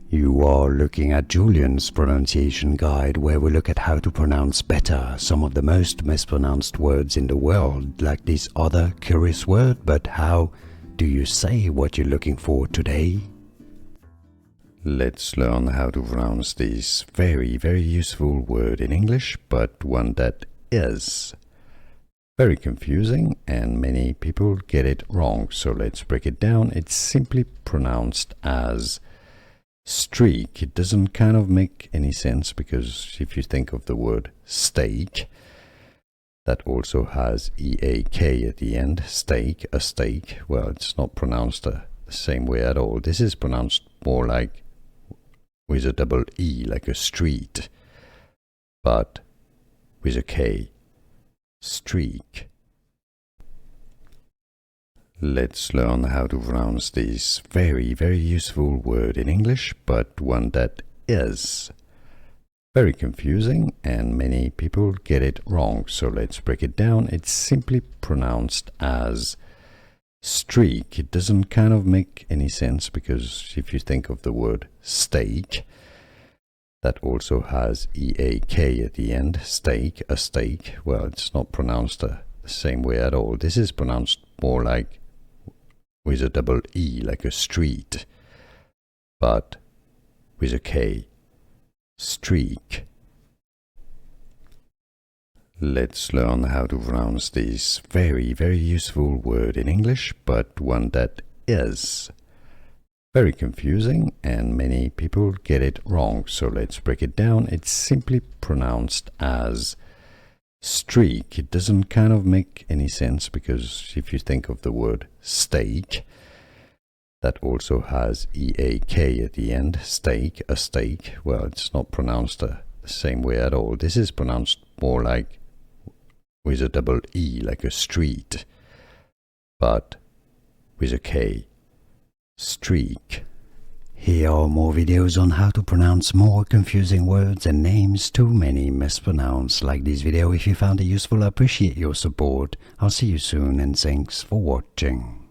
You are looking at Julian's pronunciation guide, where we look at how to pronounce better some of the most mispronounced words in the world, like this other curious word. But how do you say what you're looking for today? Let's learn how to pronounce this very useful word in English, but one that is very confusing and many people get it wrong. So let's break it down. It's simply pronounced as streak. It doesn't kind of make any sense, because if you think of the word steak, that also has EAK at the end. Steak, a steak. Well, it's not pronounced the same way at all. This is pronounced more like with a double E, like a street, but with a K. Streak. Let's learn how to pronounce this very useful word in English, but one that is very confusing and many people get it wrong. So let's break it down. It's simply pronounced as streak. It doesn't kind of make any sense, because if you think of the word steak, that also has EAK at the end. Steak, a steak. Well, it's not pronounced the same way at all. This is pronounced more like with a double E, like a street, but with a K. Streak. Let's learn how to pronounce this very useful word in English, but one that is very confusing and many people get it wrong. So let's break it down. It's simply pronounced as streak. It doesn't kind of make any sense, because if you think of the word steak, that also has EAK at the end. Steak, a steak. Well, it's not pronounced the same way at all. This is pronounced more like with a double E, like a street, but with a K. Streak. Here are more videos on how to pronounce more confusing words and names too many mispronounced. Like this video if you found it useful. I appreciate your support. I'll see you soon, and thanks for watching.